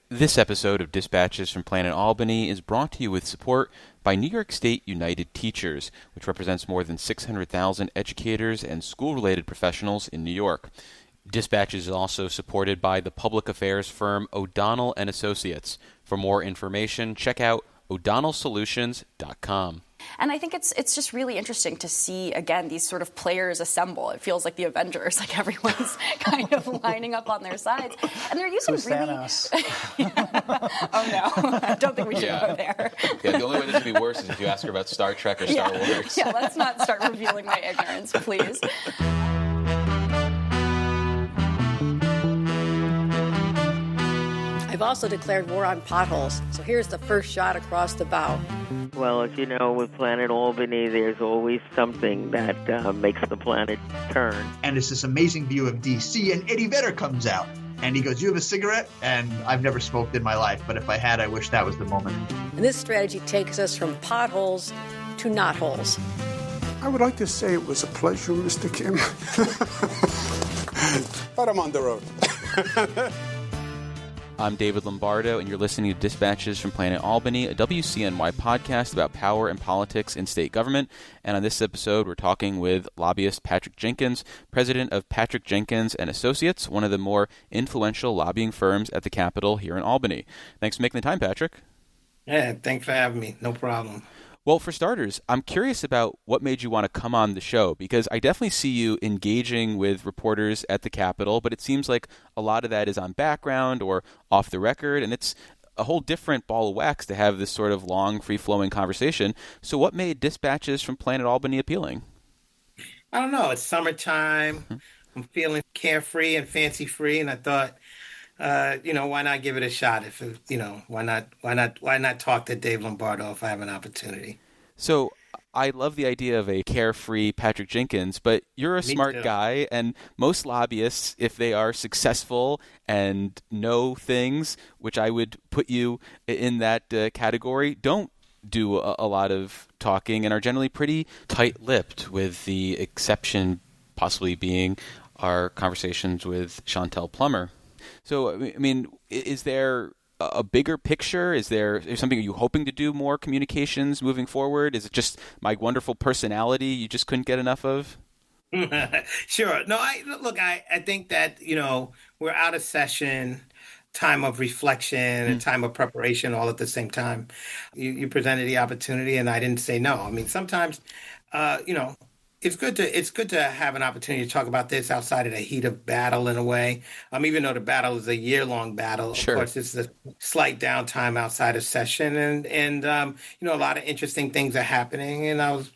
This episode of Dispatches from Planet Albany is brought to you with support by New York State United Teachers, which represents more than 600,000 educators and school-related professionals in New York. Dispatches is also supported by the public affairs firm O'Donnell & Associates. For more information, check out o'donnellsolutions.com. And I think it's just really interesting to see, again, these sort of players assemble. It feels like the Avengers, like everyone's kind of lining up on their sides. And they're using really... Thanos? Oh, no. I don't think we should go there. The only way this would be worse is if you ask her about Star Trek or Star Wars. Yeah, let's not start revealing my ignorance, please. I've also declared war on potholes, so here's the first shot across the bow. Well, as you know, with Planet Albany, there's always something that makes the planet turn. And it's this amazing view of D.C., and Eddie Vedder comes out, and he goes, "You have a cigarette?" And I've never smoked in my life, but if I had, I wish that was the moment. And this strategy takes us from potholes to knotholes. I would like to say it was a pleasure, Mr. Kim. But I'm on the road. I'm David Lombardo, and you're listening to Dispatches from Planet Albany, a WCNY podcast about power and politics in state government. And on this episode, we're talking with lobbyist Patrick Jenkins, president of Patrick Jenkins and Associates, one of the more influential lobbying firms at the Capitol here in Albany. Thanks for making the time, Patrick. Yeah, thanks for having me. No problem. Well, for starters, I'm curious about what made you want to come on the show, because I definitely see you engaging with reporters at the Capitol, but it seems like a lot of that is on background or off the record, and it's a whole different ball of wax to have this sort of long, free-flowing conversation. So what made Dispatches from Planet Albany appealing? I don't know. It's summertime. Mm-hmm. I'm feeling carefree and fancy-free, and I thought, why not give it a shot? Why not talk to Dave Lombardo if I have an opportunity? So I love the idea of a carefree Patrick Jenkins, but you're a smart guy, and most lobbyists, if they are successful and know things, which I would put you in that category, don't do a lot of talking and are generally pretty tight-lipped, with the exception possibly being our conversations with Chantel Plummer. So, I mean, is there a bigger picture? Is there something, are you hoping to do more communications moving forward? Is it just my wonderful personality you just couldn't get enough of? Sure. No, I think that, we're out of session, time of reflection and time of preparation all at the same time. You presented the opportunity and I didn't say no. I mean, sometimes, it's good to have an opportunity to talk about this outside of the heat of battle in a way. Even though the battle is a year-long battle, sure. Of course, this is a slight downtime outside of session, and a lot of interesting things are happening. And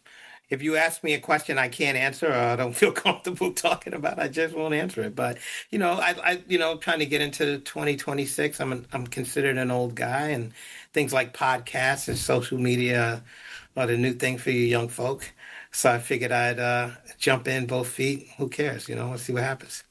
if you ask me a question I can't answer or I don't feel comfortable talking about, I just won't answer it. But trying to get into 2026, I'm considered an old guy, and things like podcasts and social media are the new thing for you young folk. So I figured I'd jump in both feet. Who cares? Let's see what happens.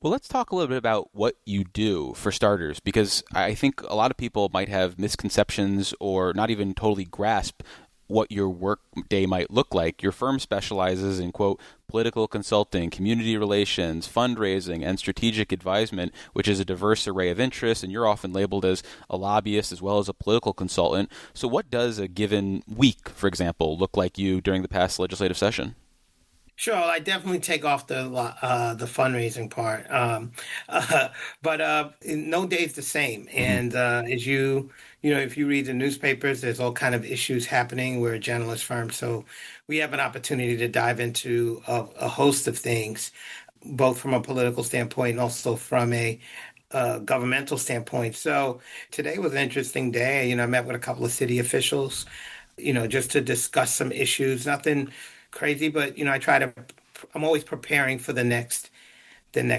Well, let's talk a little bit about what you do, for starters, because I think a lot of people might have misconceptions or not even totally grasp what your work day might look like. Your firm specializes in, quote, political consulting, community relations, fundraising, and strategic advisement, which is a diverse array of interests, and you're often labeled as a lobbyist as well as a political consultant. So what does a given week, for example, look like you during the past legislative session? Sure, I definitely take off the fundraising part, but no day's the same. And as if you read the newspapers, there's all kind of issues happening. We're a journalist firm, so we have an opportunity to dive into a host of things, both from a political standpoint and also from a governmental standpoint. So today was an interesting day. I met with a couple of city officials, just to discuss some issues. Nothing crazy, but I'm always preparing for the next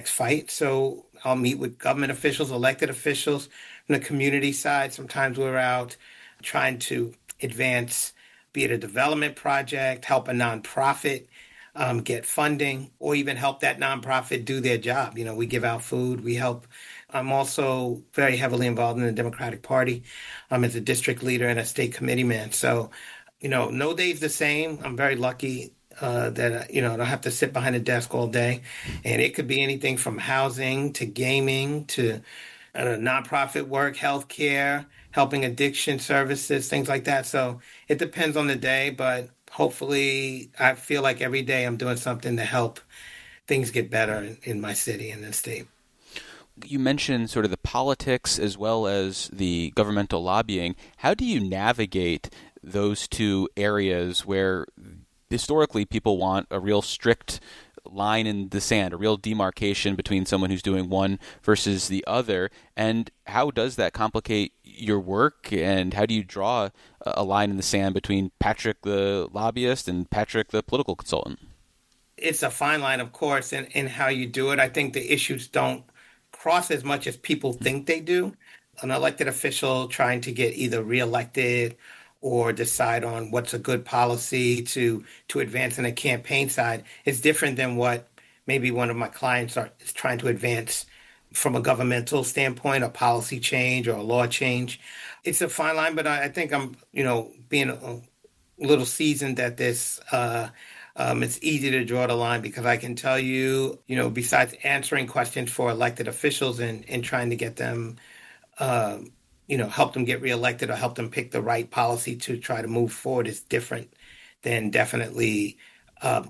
fight. So I'll meet with government officials, elected officials from the community side. Sometimes we're out trying to advance, be it a development project, help a nonprofit get funding, or even help that nonprofit do their job. We give out food, we help. I'm also very heavily involved in the Democratic Party as a district leader and a state committeeman. So no day's the same. I'm very lucky that, I don't have to sit behind a desk all day. And it could be anything from housing to gaming to nonprofit work, healthcare, helping addiction services, things like that. So it depends on the day, but hopefully I feel like every day I'm doing something to help things get better in my city and the state. You mentioned sort of the politics as well as the governmental lobbying. How do you navigate those two areas where historically people want a real strict line in the sand, a real demarcation between someone who's doing one versus the other? And how does that complicate your work? And how do you draw a line in the sand between Patrick the lobbyist and Patrick the political consultant? It's a fine line, of course, in how you do it. I think the issues don't cross as much as people think they do. An elected official trying to get either reelected or decide on what's a good policy to advance in a campaign side is different than what maybe one of my clients is trying to advance from a governmental standpoint, a policy change or a law change. It's a fine line, but I think I'm, being a little seasoned at this. It's easy to draw the line because I can tell you, besides answering questions for elected officials and trying to get them, help them get reelected or help them pick the right policy to try to move forward is different than definitely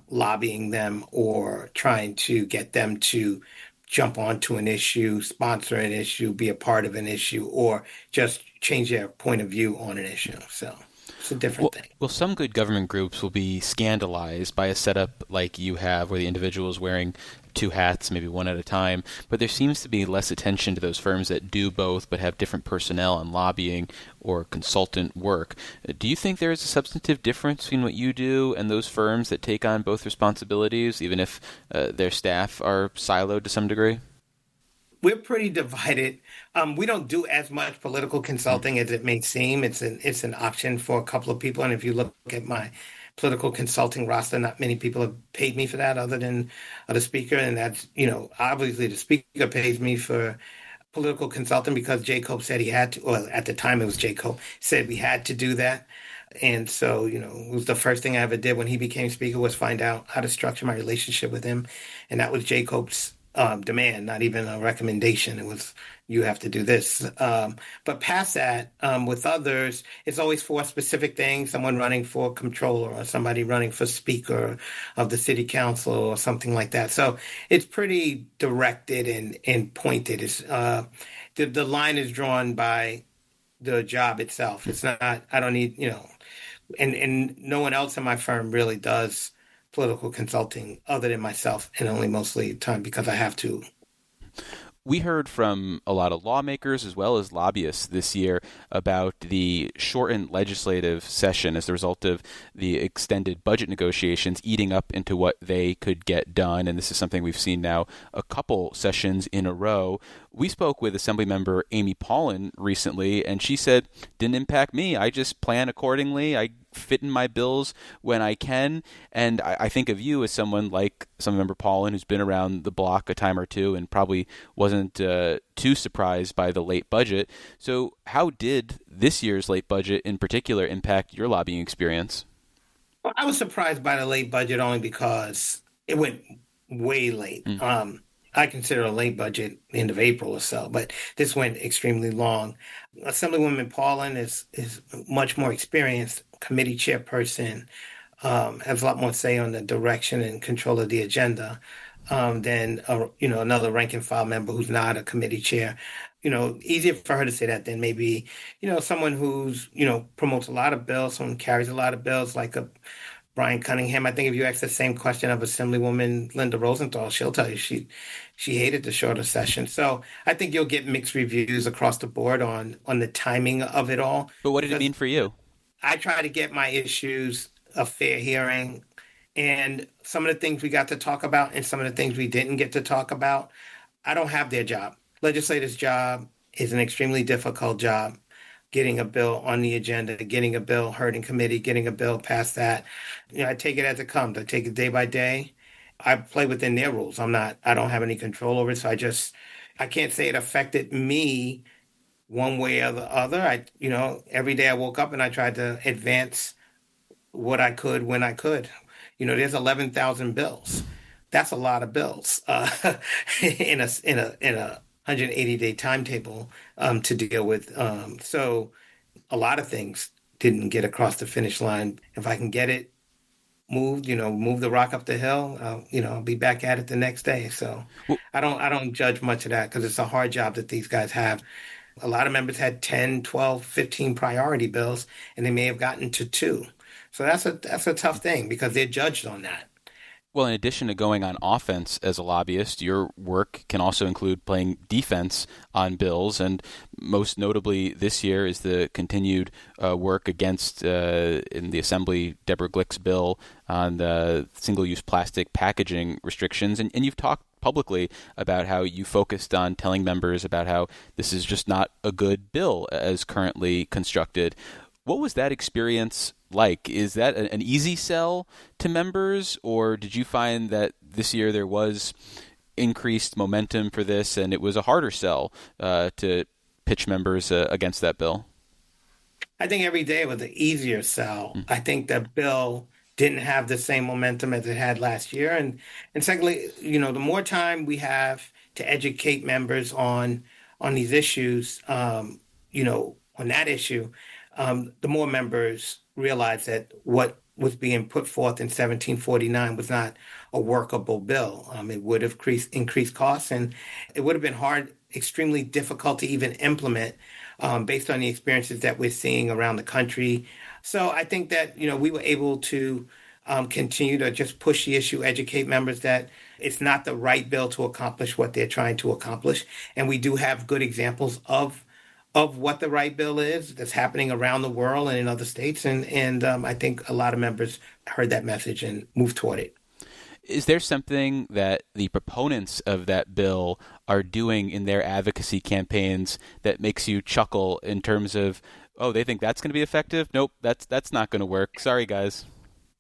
lobbying them or trying to get them to jump onto an issue, sponsor an issue, be a part of an issue, or just change their point of view on an issue. So it's a different thing. Well, some good government groups will be scandalized by a setup like you have where the individual is wearing two hats, maybe one at a time, but there seems to be less attention to those firms that do both but have different personnel on lobbying or consultant work. Do you think there is a substantive difference between what you do and those firms that take on both responsibilities, even if their staff are siloed to some degree? We're pretty divided. We don't do as much political consulting as it may seem. It's an option for a couple of people. And if you look at my political consulting roster, not many people have paid me for that other than the speaker. And that's, obviously the speaker pays me for political consulting because Jay Cope said he had to, or at the time it was Jay Cope, said we had to do that. And so, it was the first thing I ever did when he became speaker was find out how to structure my relationship with him. And that was Jay Cope's demand, not even a recommendation. It was, you have to do this. But past that, with others, it's always for specific things, someone running for controller or somebody running for speaker of the city council or something like that. So it's pretty directed and pointed. It's, the line is drawn by the job itself. It's not, I don't need, and no one else in my firm really does political consulting other than myself, and only mostly time because I have to. We heard from a lot of lawmakers as well as lobbyists this year about the shortened legislative session as a result of the extended budget negotiations eating up into what they could get done. And this is something we've seen now a couple sessions in a row. We spoke with Assemblymember Amy Paulin recently, and she said, didn't impact me. I just plan accordingly. I fit in my bills when I can. And I think of you as someone like Assemblymember Paulin, who's been around the block a time or two and probably wasn't too surprised by the late budget. So how did this year's late budget in particular impact your lobbying experience? Well, I was surprised by the late budget only because it went way late. I consider a late budget end of April or so, but this went extremely long. Assemblywoman Paulin is much more experienced, committee chairperson, has a lot more say on the direction and control of the agenda than another rank and file member who's not a committee chair. Easier for her to say that than maybe someone who's promotes a lot of bills, someone carries a lot of bills like a Brian Cunningham. I think if you ask the same question of Assemblywoman Linda Rosenthal, she'll tell you she hated the shorter session. So I think you'll get mixed reviews across the board on the timing of it all. But what did it mean for you? I try to get my issues a fair hearing, and some of the things we got to talk about and some of the things we didn't get to talk about, I don't have their job. Legislators' job is an extremely difficult job. Getting a bill on the agenda, getting a bill heard in committee, getting a bill past that. I take it as it comes. I take it day by day. I play within their rules. I don't have any control over it. So I can't say it affected me one way or the other. Every day I woke up and I tried to advance what I could when I could. There's 11,000 bills. That's a lot of bills in a 180-day timetable to deal with. So a lot of things didn't get across the finish line. If I can get it moved, move the rock up the hill, I'll be back at it the next day. So I don't judge much of that because it's a hard job that these guys have. A lot of members had 10, 12, 15 priority bills, and they may have gotten to 2. So that's a tough thing because they're judged on that. Well, in addition to going on offense as a lobbyist, your work can also include playing defense on bills, and most notably this year is the continued work against, in the Assembly, Deborah Glick's bill on the single-use plastic packaging restrictions. And you've talked publicly about how you focused on telling members about how this is just not a good bill as currently constructed. What was that experience like? Is that an easy sell to members, or did you find that this year there was increased momentum for this and it was a harder sell to pitch members against that bill? I think every day was an easier sell. I think the bill didn't have the same momentum as it had last year. And secondly, the more time we have to educate members on these issues, on that issue, the more members realize that what was being put forth in 1749 was not a workable bill. It would have increased costs, and it would have been extremely difficult to even implement based on the experiences that we're seeing around the country. So I think that, we were able to continue to just push the issue, educate members that it's not the right bill to accomplish what they're trying to accomplish. And we do have good examples of what the right bill is that's happening around the world and in other states. And I think a lot of members heard that message and moved toward it. Is there something that the proponents of that bill are doing in their advocacy campaigns that makes you chuckle in terms of, oh, they think that's going to be effective? Nope, that's not going to work. Sorry, guys.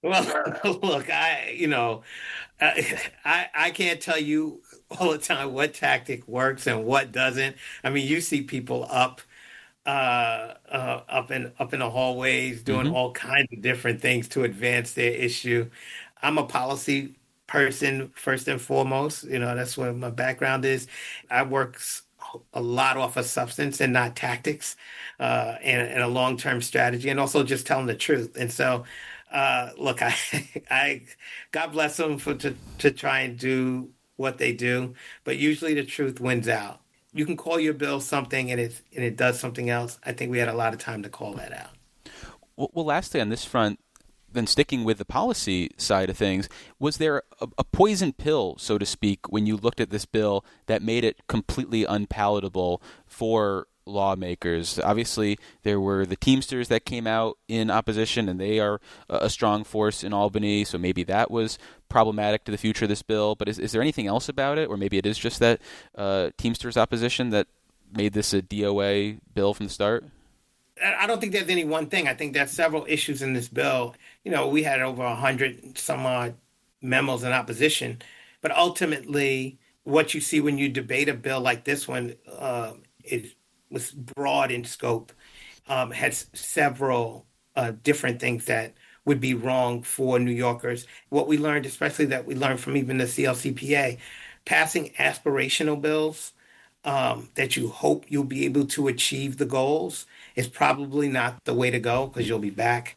Well, look, I can't tell you all the time what tactic works and what doesn't. I mean, you see people up in the hallways doing all kinds of different things to advance their issue. I'm a policy person first and foremost. That's what my background is. I work a lot off of substance and not tactics, and a long-term strategy, and also just telling the truth. And so, look, I God bless them to try and do what they do, but usually the truth wins out. You can call your bill something and it does something else. I think we had a lot of time to call that out. Well, lastly on this front, then sticking with the policy side of things, was there a poison pill, so to speak, when you looked at this bill that made it completely unpalatable for lawmakers? Obviously, there were the Teamsters that came out in opposition, and they are a strong force in Albany, so maybe that was problematic to the future of this bill. But is there anything else about it, or maybe it is just that Teamsters opposition that made this a DOA bill from the start? I don't think there's any one thing. I think there's several issues in this bill. We had over 100 some odd memos in opposition, but ultimately what you see when you debate a bill like this one, it was broad in scope, has several different things that would be wrong for New Yorkers. What we learned, especially that we learned from even the CLCPA, passing aspirational bills that you hope you'll be able to achieve the goals is probably not the way to go, because you'll be back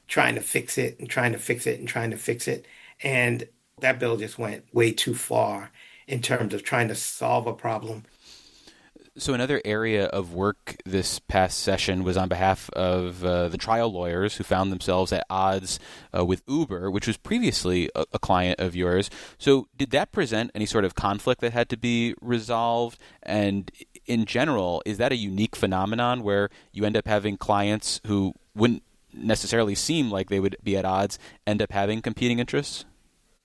trying to fix it and trying to fix it and trying to fix it. And that bill just went way too far in terms of trying to solve a problem. So another area of work this past session was on behalf of the trial lawyers who found themselves at odds with Uber, which was previously a client of yours. So did that present any sort of conflict that had to be resolved? And in general, is that a unique phenomenon where you end up having clients who wouldn't necessarily seem like they would be at odds end up having competing interests?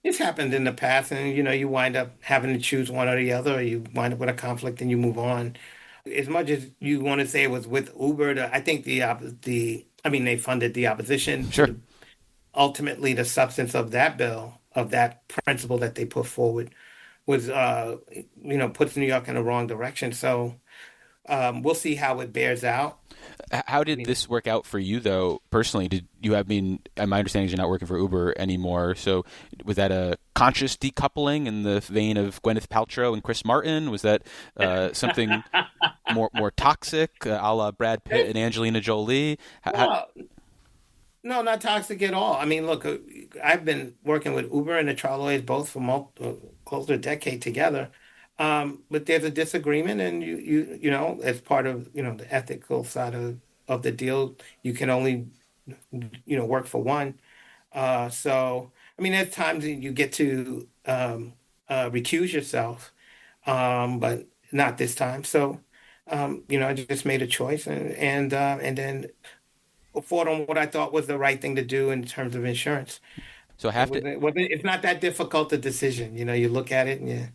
It's happened in the past, and you wind up having to choose one or the other, or you wind up with a conflict and you move on. As much as you want to say it was with Uber, I think they funded the opposition. Sure. Ultimately, the substance of that bill, of that principle that they put forward, was puts New York in the wrong direction. So we'll see how it bears out. How did this work out for you, though, personally? Did you have, my understanding is you're not working for Uber anymore, so was that a conscious decoupling in the vein of Gwyneth Paltrow and Chris Martin? Was that something more toxic, a la Brad Pitt and Angelina Jolie? No, not toxic at all. I mean, look, I've been working with Uber and the trial lawyers both for close to a decade together. But there's a disagreement, and you know, as part of, you know, the ethical side of the deal, you can only, you know, work for one. So, I mean, there's times that you get to recuse yourself, but not this time. So, you know, I just made a choice and then fought on what I thought was the right thing to do in terms of insurance. So it's not that difficult a decision. You know, you look at it and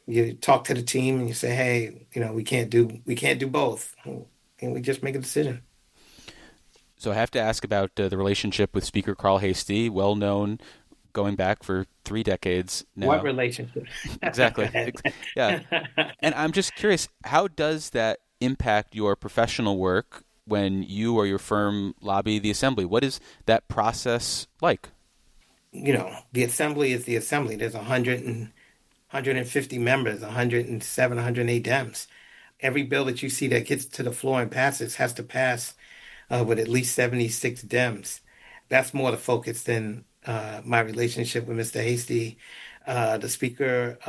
you talk to the team and you say, hey, you know, we can't do both, and we just make a decision. So I have to ask about the relationship with Speaker Carl Hastie, well known going back for 3 decades now. What relationship? Exactly. Yeah. And I'm just curious, how does that impact your professional work when you or your firm lobby the Assembly? What is that process like? You know, the Assembly is the Assembly. There's 150 members, 107, 108 Dems. Every bill that you see that gets to the floor and passes has to pass with at least 76 Dems. That's more the focus than my relationship with Mr. Hastie. The Speaker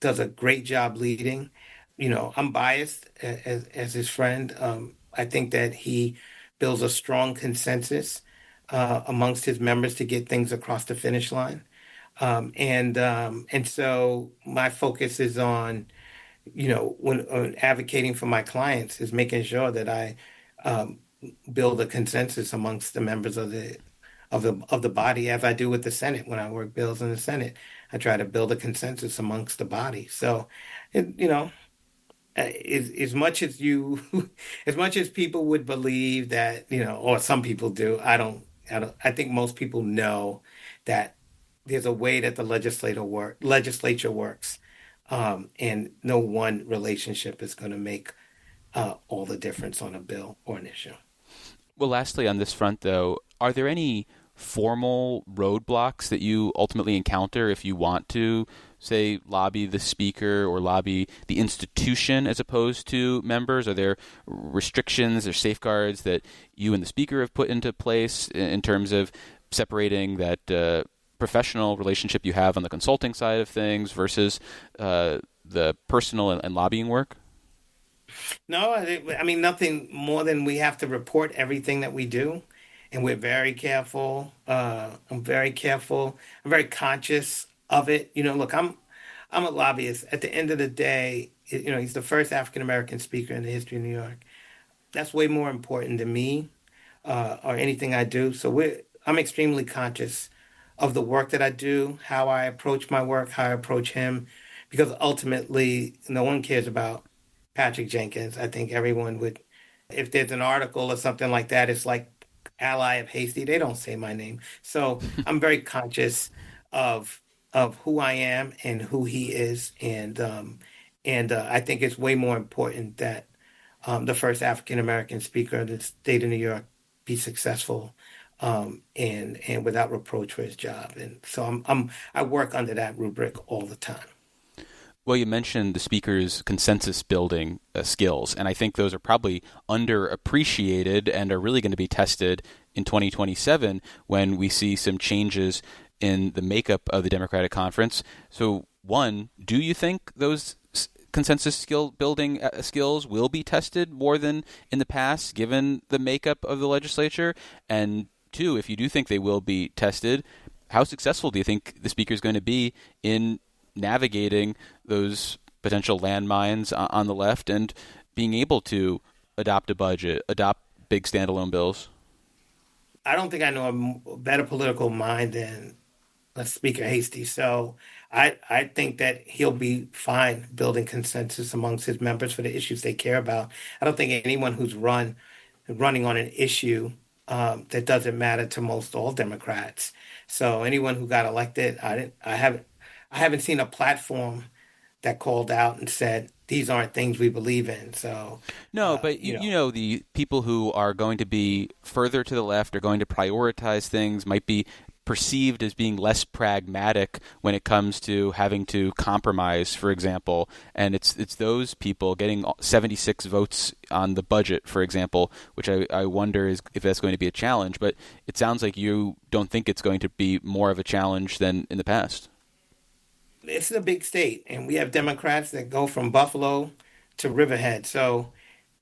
does a great job leading. You know, I'm biased as his friend. I think that he builds a strong consensus amongst his members to get things across the finish line. And so my focus is on, you know, when advocating for my clients, is making sure that I build a consensus amongst the members of the body, as I do with the Senate. When I work bills in the Senate, I try to build a consensus amongst the body. So, you know, as much as people would believe that, you know, or some people do, I think most people know that there's a way that the legislature works, and no one relationship is going to make all the difference on a bill or an issue. Well, lastly on this front, though, are there any formal roadblocks that you ultimately encounter if you want to, say, lobby the Speaker or lobby the institution as opposed to members? Are there restrictions or safeguards that you and the Speaker have put into place in terms of separating that professional relationship you have on the consulting side of things versus the personal and lobbying work? No, I mean, nothing more than we have to report everything that we do. And we're very careful. I'm very careful. I'm very conscious of it. You know, look, I'm a lobbyist. At the end of the day, you know, he's the first African-American speaker in the history of New York. That's way more important to me or anything I do. So I'm extremely conscious of the work that I do, how I approach my work, how I approach him, because ultimately no one cares about Patrick Jenkins. I think everyone would, if there's an article or something like that, it's like ally of Hastie. They don't say my name. So I'm very conscious of who I am and who he is. And I think it's way more important that the first African-American speaker of the state of New York be successful and without reproach for his job. And so I work under that rubric all the time. Well, you mentioned the Speaker's consensus building skills, and I think those are probably underappreciated and are really going to be tested in 2027 when we see some changes in the makeup of the Democratic Conference. So, one, do you think those consensus building skills will be tested more than in the past, given the makeup of the legislature? And two, if you do think they will be tested, how successful do you think the Speaker is going to be in navigating those potential landmines on the left and being able to adopt a budget, adopt big standalone bills? I don't think I know a better political mind than Speaker Hastie. So I think that he'll be fine building consensus amongst his members for the issues they care about. I don't think anyone who's running on an issue that doesn't matter to most all Democrats. So anyone who got elected, I haven't seen a platform that called out and said, these aren't things we believe in. So no, but you know, the people who are going to be further to the left are going to prioritize things, might be perceived as being less pragmatic when it comes to having to compromise, for example. And it's those people getting 76 votes on the budget, for example, which I wonder if that's going to be a challenge. But it sounds like you don't think it's going to be more of a challenge than in the past. It's a big state, and we have Democrats that go from Buffalo to Riverhead. So,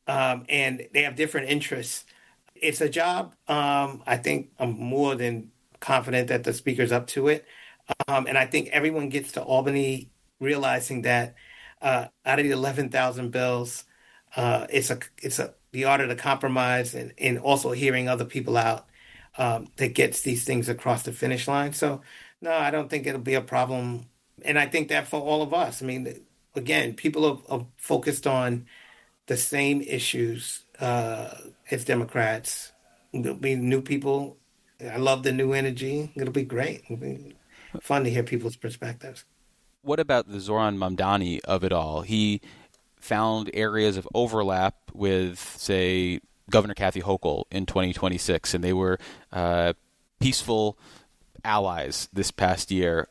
and they have different interests. It's a job. I think I'm more than confident that the speaker's up to it. And I think everyone gets to Albany realizing that out of the 11,000 bills, it's the art of the compromise and also hearing other people out that gets these things across the finish line. So, no, I don't think it'll be a problem. And I think that for all of us, I mean, again, people are focused on the same issues as Democrats. There'll be new people. I love the new energy. It'll be great. It'll be fun to hear people's perspectives. What about the Zoran Mamdani of it all? He found areas of overlap with, say, Governor Kathy Hochul in 2026, and they were peaceful allies this past year.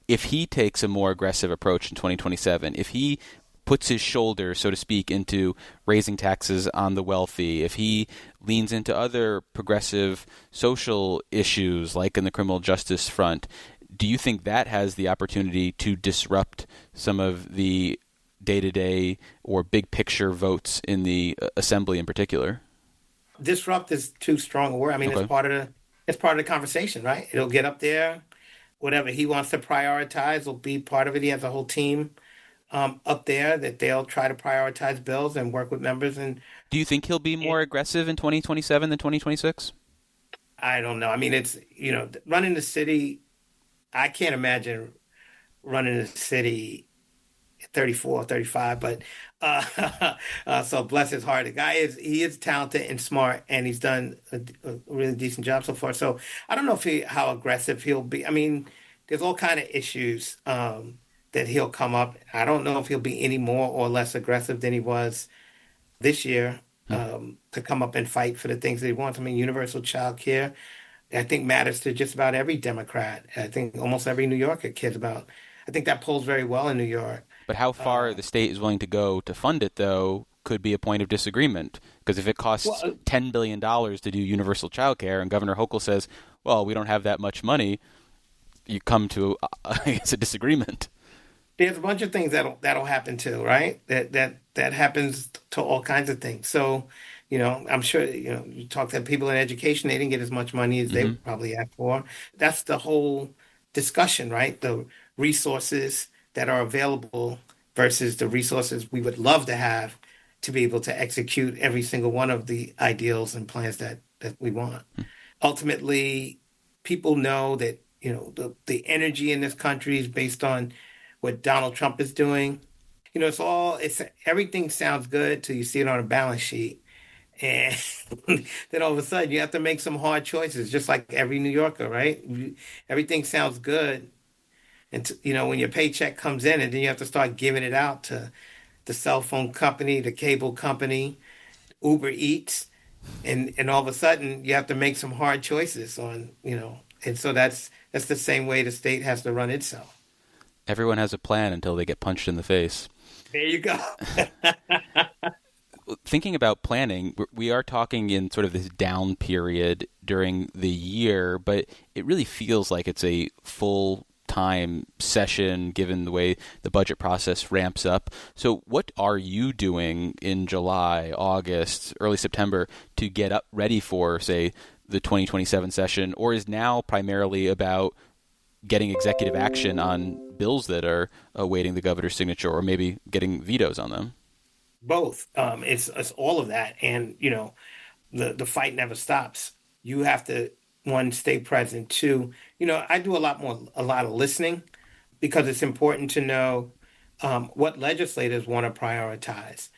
If he takes a more aggressive approach in 2027, if he puts his shoulder, so to speak, into raising taxes on the wealthy, if he leans into other progressive social issues like in the criminal justice front, do you think that has the opportunity to disrupt some of the day-to-day or big picture votes in the assembly in particular? Disrupt is too strong a word. I mean, it's part of the conversation, right? It'll get up there. Whatever he wants to prioritize will be part of it. He has a whole team up there that they'll try to prioritize bills and work with members. And do you think he'll be more aggressive in 2027 than 2026? I don't know. I mean, it's, running the city, I can't imagine running the city 34, 35, but so bless his heart. The guy he is talented and smart, and he's done a really decent job so far. So I don't know how aggressive he'll be. I mean, there's all kind of issues that he'll come up. I don't know if he'll be any more or less aggressive than he was this year to come up and fight for the things that he wants. I mean, universal child care, I think matters to just about every Democrat. I think almost every New Yorker cares about. I think that polls very well in New York. But how far the state is willing to go to fund it, though, could be a point of disagreement. Because if it costs $10 billion to do universal child care and Governor Hochul says, well, we don't have that much money, you come to, I guess, a disagreement. There's a bunch of things that'll happen too, right? That happens to all kinds of things. So, I'm sure, you talk to people in education, they didn't get as much money as they probably asked for. That's the whole discussion, right? The resources that are available versus the resources we would love to have to be able to execute every single one of the ideals and plans that we want. Ultimately, people know that, the energy in this country is based on what Donald Trump is doing. Everything sounds good till you see it on a balance sheet. And then all of a sudden you have to make some hard choices, just like every New Yorker, right? Everything sounds good. And, when your paycheck comes in and then you have to start giving it out to the cell phone company, the cable company, Uber Eats, and all of a sudden you have to make some hard choices on, and so that's the same way the state has to run itself. Everyone has a plan until they get punched in the face. There you go. Thinking about planning, we are talking in sort of this down period during the year, but it really feels like it's a full-time session given the way the budget process ramps up. So what are you doing in July, August, early September to get up ready for, say, the 2027 session, or is now primarily about getting executive action on bills that are awaiting the governor's signature or maybe getting vetoes on them? Both. It's all of that. And, the fight never stops. You have to, one, stay present. Two, I do a lot of listening because it's important to know what legislators want to prioritize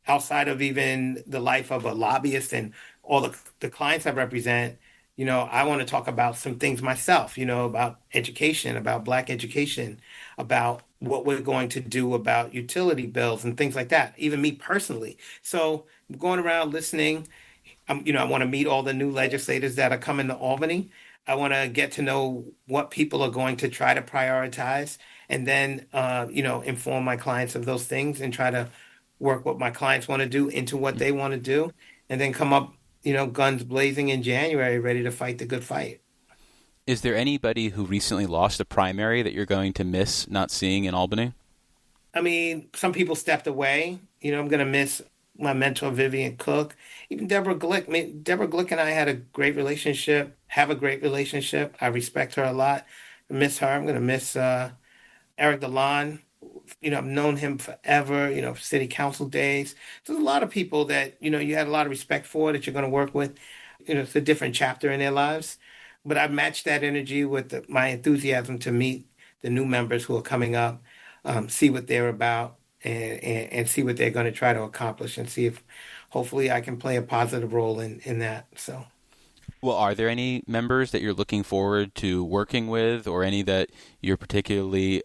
outside of even the life of a lobbyist and all the clients I represent. I want to talk about some things myself, about education, about Black education, about what we're going to do about utility bills and things like that, even me personally. So I'm going around listening. I want to meet all the new legislators that are coming to Albany. I want to get to know what people are going to try to prioritize, and then inform my clients of those things and try to work what my clients want to do into what they want to do, and then come up, guns blazing in January, ready to fight the good fight. Is there anybody who recently lost a primary that you're going to miss not seeing in Albany? I mean, some people stepped away. I'm going to miss my mentor, Vivian Cook, even Deborah Glick. I mean, Deborah Glick and I had a great relationship, have a great relationship. I respect her a lot. I miss her. I'm going to miss Eric DeLon. I've known him forever, city council days. So there's a lot of people that, you had a lot of respect for that you're going to work with. It's a different chapter in their lives. But I've matched that energy with my enthusiasm to meet the new members who are coming up, see what they're about, and see what they're going to try to accomplish, and see if hopefully I can play a positive role in that. So. Well, are there any members that you're looking forward to working with, or any that you're particularly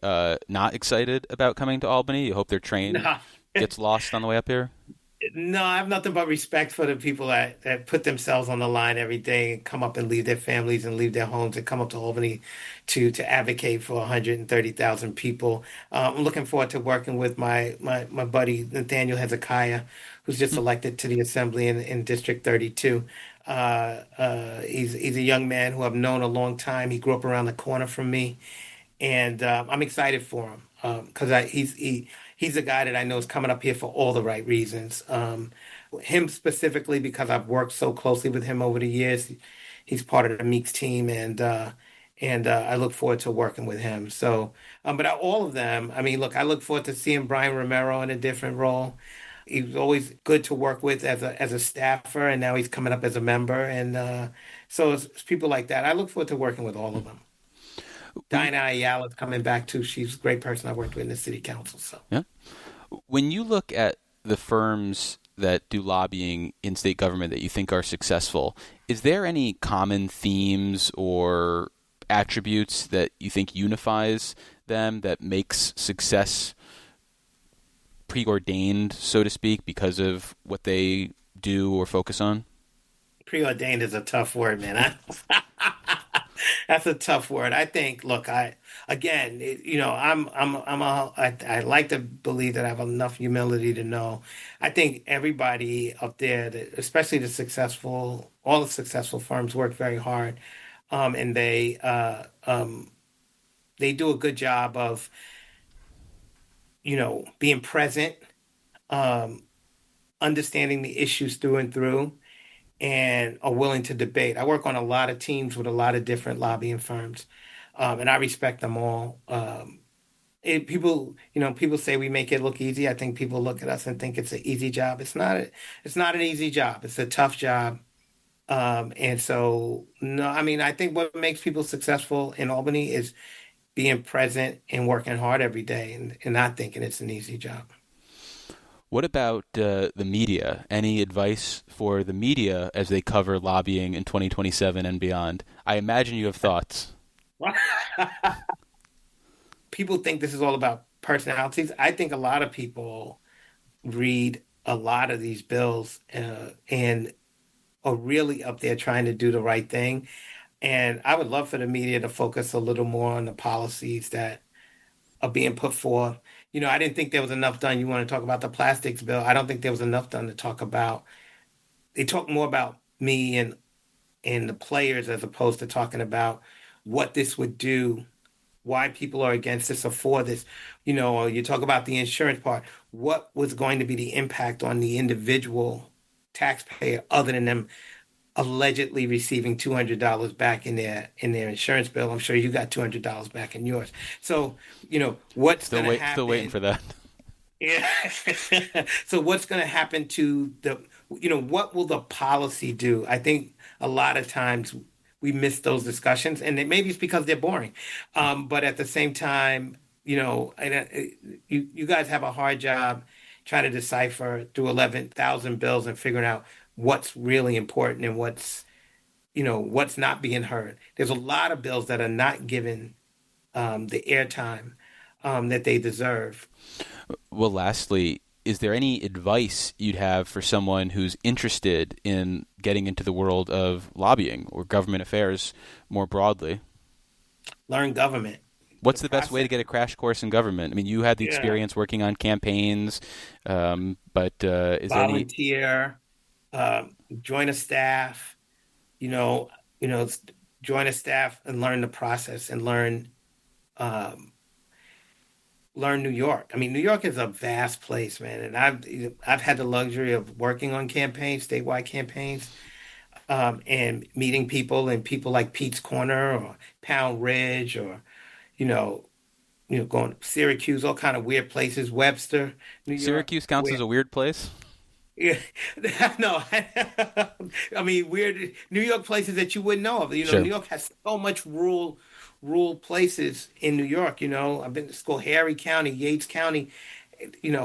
not excited about coming to Albany? You hope their train gets lost on the way up here? No, I have nothing but respect for the people that put themselves on the line every day and come up and leave their families and leave their homes and come up to Albany to advocate for 130,000 people. I'm looking forward to working with my buddy Nathaniel Hezekiah, who's just elected to the Assembly in District 32. He's a young man who I've known a long time. He grew up around the corner from me, and I'm excited for him because he's a guy that I know is coming up here for all the right reasons. Him specifically because I've worked so closely with him over the years. He's part of the Meeks team, and I look forward to working with him. So, but all of them, I mean, look, I look forward to seeing Brian Romero in a different role. He was always good to work with as a staffer, and now he's coming up as a member. And so it's people like that. I look forward to working with all of them. Dinah Ayala's coming back too. She's a great person I worked with in the city council. So yeah. When you look at the firms that do lobbying in state government that you think are successful, is there any common themes or attributes that you think unifies them, that makes success preordained, so to speak, because of what they do or focus on? Preordained is a tough word, man. That's a tough word. I think. Look, I like to believe that I have enough humility to know. I think everybody up there, especially all the successful firms, work very hard, and they do a good job of, being present, understanding the issues through and through, and are willing to debate. I work on a lot of teams with a lot of different lobbying firms, and I respect them all. People say we make it look easy. I think people look at us and think it's an easy job. It's not. It's not an easy job. It's a tough job. And so, no, I mean, I think what makes people successful in Albany is being present and working hard every day, and not thinking it's an easy job. What about the media? Any advice for the media as they cover lobbying in 2027 and beyond? I imagine you have thoughts. People think this is all about personalities. I think a lot of people read a lot of these bills and are really up there trying to do the right thing. And I would love for the media to focus a little more on the policies that are being put forth. I didn't think there was enough done. You want to talk about the plastics bill? I don't think there was enough done to talk about. They talk more about me and the players as opposed to talking about what this would do, why people are against this or for this. Or you talk about the insurance part. What was going to be the impact on the individual taxpayer other than them allegedly receiving $200 back in their insurance bill? I'm sure you got $200 back in yours. So, what's going to happen? Still waiting for that. Yeah. So what's going to happen to what will the policy do? I think a lot of times we miss those discussions, and maybe it's because they're boring. But at the same time, you guys have a hard job trying to decipher through 11,000 bills and figuring out what's really important and what's not being heard. There's a lot of bills that are not given the airtime that they deserve. Well, lastly, is there any advice you'd have for someone who's interested in getting into the world of lobbying or government affairs more broadly? Learn government. What's the best way to get a crash course in government? I mean, you had the experience working on campaigns, but is volunteer, join a staff, join a staff and learn the process and learn New York. I mean, New York is a vast place, man. And I've had the luxury of working on campaigns, statewide campaigns, and meeting people like Pete's Corner or Pound Ridge or, going to Syracuse, all kind of weird places, Webster, New York. Syracuse counts as a weird place? Yeah, no. I mean, weird New York places that you wouldn't know of. Sure. New York has so much rural places in New York. I've been to Schoharie County, Yates County,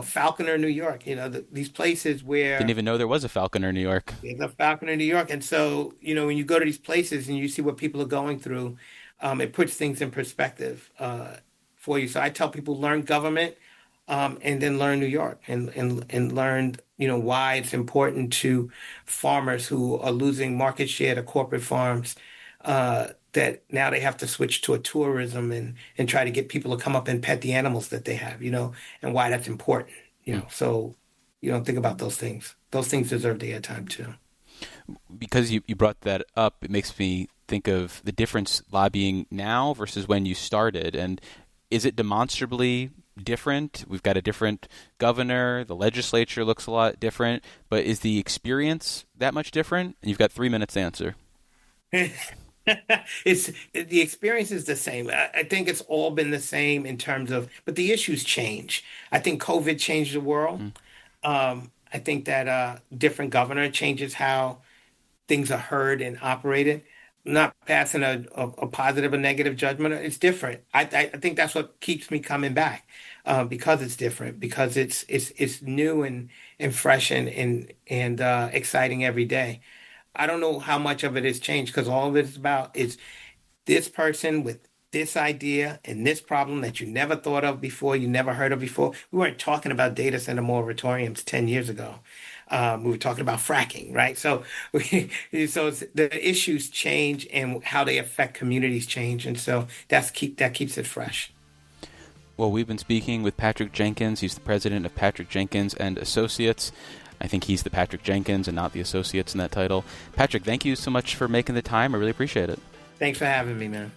Falconer, New York. These places where didn't even know there was a Falconer, New York. There's a Falconer, New York, and so when you go to these places and you see what people are going through, it puts things in perspective for you. So I tell people learn government, and then learn New York and learn why it's important to farmers who are losing market share to corporate farms. That now they have to switch to a tourism and try to get people to come up and pet the animals that they have, and why that's important, So, think about those things. Those things deserve the airtime too. Because you brought that up, it makes me think of the difference lobbying now versus when you started. And is it demonstrably different? We've got a different governor. The legislature looks a lot different. But is the experience that much different? And you've got 3 minutes to answer. The experience is the same. I think it's all been the same in terms of, but the issues change. I think COVID changed the world. I think that different governor changes how things are heard and operated. I'm not passing a positive or negative judgment. It's different. I think that's what keeps me coming back, because it's different, because it's new and fresh and exciting every day. I don't know how much of it has changed, because all of it is about is this person with this idea and this problem that you never thought of before, you never heard of before. We weren't talking about data center moratoriums 10 years ago. We were talking about fracking, right? So, the issues change and how they affect communities change, and so that keeps it fresh. Well, we've been speaking with Patrick Jenkins. He's the president of Patrick Jenkins and Associates. I think he's the Patrick Jenkins and not the Associates in that title. Patrick, thank you so much for making the time. I really appreciate it. Thanks for having me, man.